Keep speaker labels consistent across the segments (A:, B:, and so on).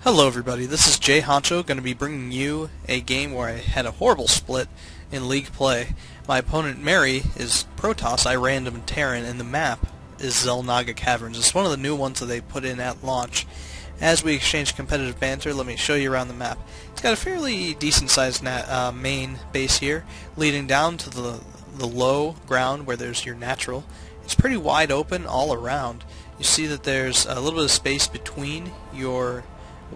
A: Hello everybody, this is JHancho, going to be bringing you a game where I had a horrible split in League play. My opponent Mary is Protoss, I random Terran, and the map is Xel'Naga Caverns. It's one of the new ones that they put in at launch. As we exchange competitive banter, let me show you around the map. It's got a fairly decent sized main base here, leading down to the low ground where there's your natural. It's pretty wide open all around. You see that there's a little bit of space between your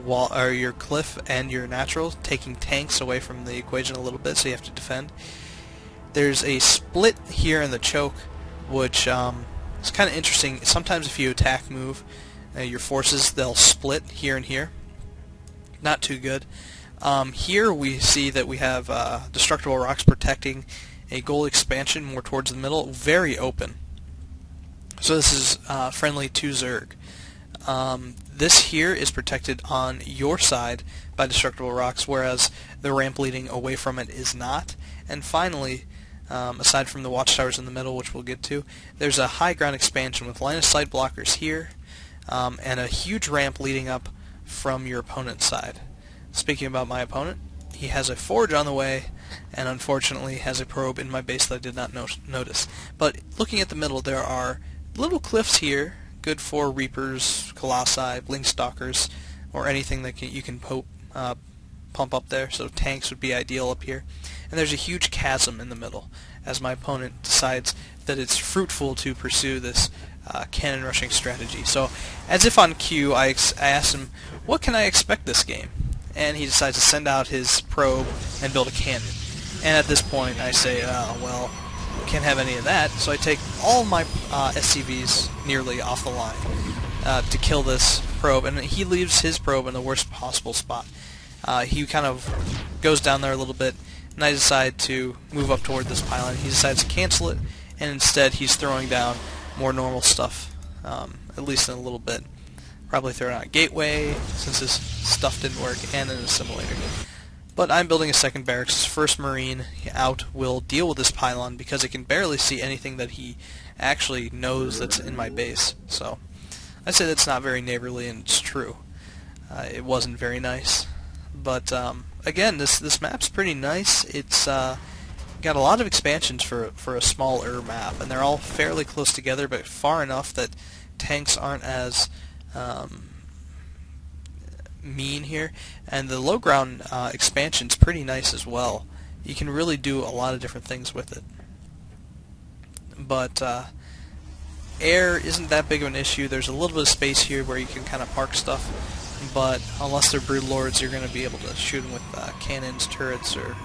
A: wall or your cliff and your natural, taking tanks away from the equation a little bit, so you have to defend. There's a split here in the choke, which is kind of interesting. Sometimes if you attack move your forces, they'll split here and here. Not too good. Here we see that we have destructible rocks protecting a gold expansion more towards the middle, very open. So this is friendly to Zerg. This here is protected on your side by destructible rocks, whereas the ramp leading away from it is not. And finally, aside from the watchtowers in the middle, which we'll get to, there's a high ground expansion with line of sight blockers here, and a huge ramp leading up from your opponent's side. Speaking about my opponent, he has a forge on the way, and unfortunately has a probe in my base that I did not notice. But looking at the middle, there are little cliffs here, good for Reapers, Colossi, Blinkstalkers, or anything that you can pump up there, so tanks would be ideal up here. And there's a huge chasm in the middle, as my opponent decides that it's fruitful to pursue this cannon rushing strategy. So, as if on cue, I asked him, what can I expect this game? And he decides to send out his probe and build a cannon. And at this point, I say, well, can't have any of that, so I take all my SCVs nearly off the line to kill this probe, and he leaves his probe in the worst possible spot. He kind of goes down there a little bit, and I decide to move up toward this pylon. He decides to cancel it, and instead he's throwing down more normal stuff, at least in a little bit. Probably throwing out a gateway, since his stuff didn't work, and an assimilator. But I'm building a second barracks. His first Marine out will deal with this pylon because it can barely see anything that he actually knows that's in my base. So I'd say that's not very neighborly, and it's true. It wasn't very nice. But again, this map's pretty nice. It's got a lot of expansions for a smaller map, and they're all fairly close together, but far enough that tanks aren't as mean here, and the low ground expansion's pretty nice as well. You can really do a lot of different things with it. But air isn't that big of an issue. There's a little bit of space here where you can kind of park stuff, but unless they're brood lords, you're going to be able to shoot them with cannons, turrets, or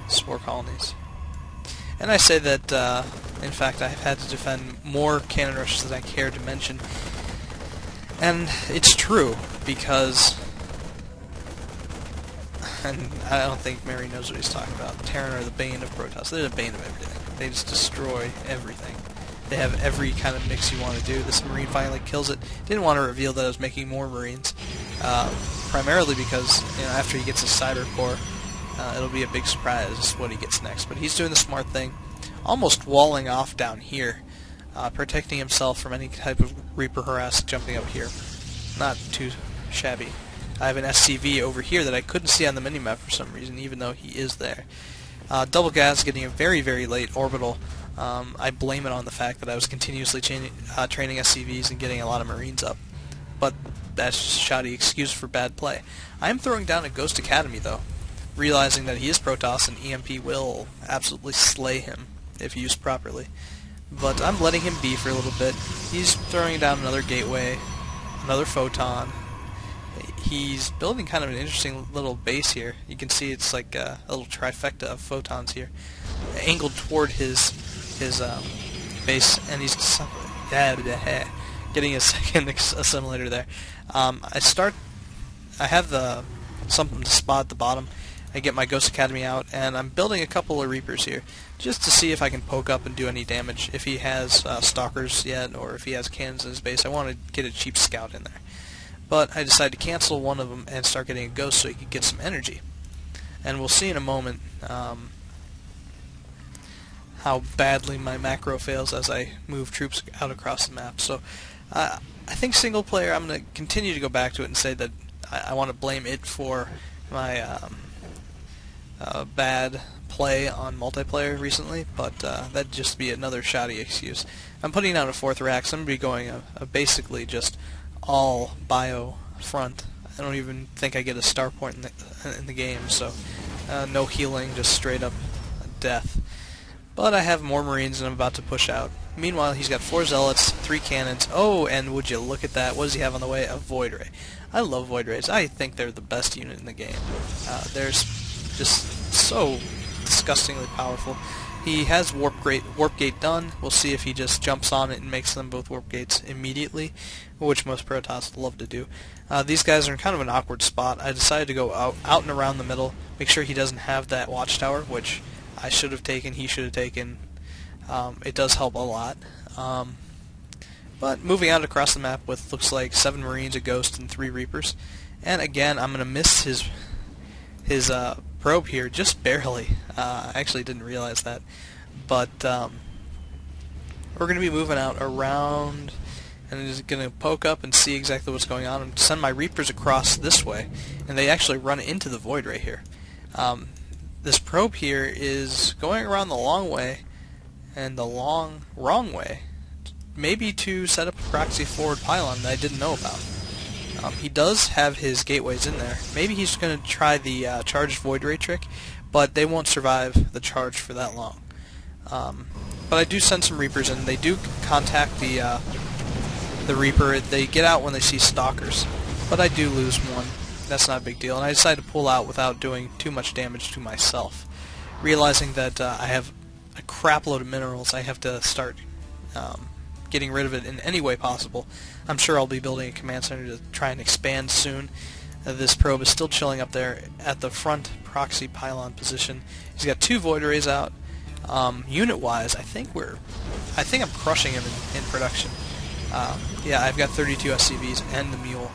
A: spore colonies. And I say that, in fact, I've had to defend more cannon rushes than I care to mention. And it's true, because and I don't think Mary knows what he's talking about. Terran are the bane of Protoss. They're the bane of everything. They just destroy everything. They have every kind of mix you want to do. This Marine finally kills it. Didn't want to reveal that I was making more Marines, primarily because after he gets his cyber core, it'll be a big surprise what he gets next. But he's doing the smart thing, almost walling off down here, protecting himself from any type of Reaper harass jumping up here. Not too shabby. I have an SCV over here that I couldn't see on the minimap for some reason, even though he is there. Double Gas getting a very, very late orbital. I blame it on the fact that I was continuously training SCVs and getting a lot of Marines up. But that's just a shoddy excuse for bad play. I am throwing down a Ghost Academy, though, realizing that he is Protoss and EMP will absolutely slay him if used properly. But I'm letting him be for a little bit. He's throwing down another gateway, another photon. He's building kind of an interesting little base here. You can see it's like a little trifecta of photons here, angled toward his base, and he's getting a second assimilator there. I have something to spot at the bottom. I get my Ghost Academy out, and I'm building a couple of Reapers here, just to see if I can poke up and do any damage. If he has Stalkers yet, or if he has cannons in his base, I want to get a cheap scout in there. But I decided to cancel one of them and start getting a ghost so he could get some energy. And we'll see in a moment how badly my macro fails as I move troops out across the map. So I think single player, I'm going to continue to go back to it and say that I want to blame it for my bad play on multiplayer recently, but that'd just be another shoddy excuse. I'm putting out a 4th rack, so I'm going to be going a basically just all bio front. I don't even think I get a star point in the game, so no healing, just straight up death. But I have more Marines and I'm about to push out. Meanwhile, he's got 4 Zealots, 3 Cannons. Oh, and would you look at that, what does he have on the way? A Void Ray. I love Void Rays. I think they're the best unit in the game. They're just so disgustingly powerful. He has Warp Gate done. We'll see if he just jumps on it and makes them both Warp Gates immediately, which most Protoss love to do. These guys are in kind of an awkward spot. I decided to go out and around the middle, make sure he doesn't have that watchtower, which I should have taken, he should have taken. It does help a lot. But moving out across the map with looks like 7 Marines, a Ghost, and 3 Reapers. And again, I'm going to miss his probe here just barely. I actually didn't realize that. But we're going to be moving out around and just going to poke up and see exactly what's going on and send my Reapers across this way. And they actually run into the Void Ray here. This probe here is going around the long way and the wrong way, maybe to set up a proxy forward pylon that I didn't know about. He does have his gateways in there. Maybe he's going to try the charged Void Ray trick, but they won't survive the charge for that long. But I do send some Reapers in. They do contact the Reaper. They get out when they see Stalkers, but I do lose one. That's not a big deal, and I decided to pull out without doing too much damage to myself. Realizing that I have a crap load of minerals, I have to start getting rid of it in any way possible. I'm sure I'll be building a command center to try and expand soon. This probe is still chilling up there at the front proxy pylon position. He's got 2 Void Rays out. Unit-wise, I think I'm crushing him in production. Yeah, I've got 32 SCVs and the Mule.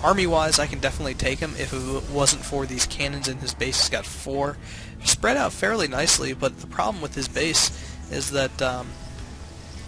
A: Army-wise, I can definitely take him if it wasn't for these cannons in his base. He's got 4. Spread out fairly nicely, but the problem with his base is that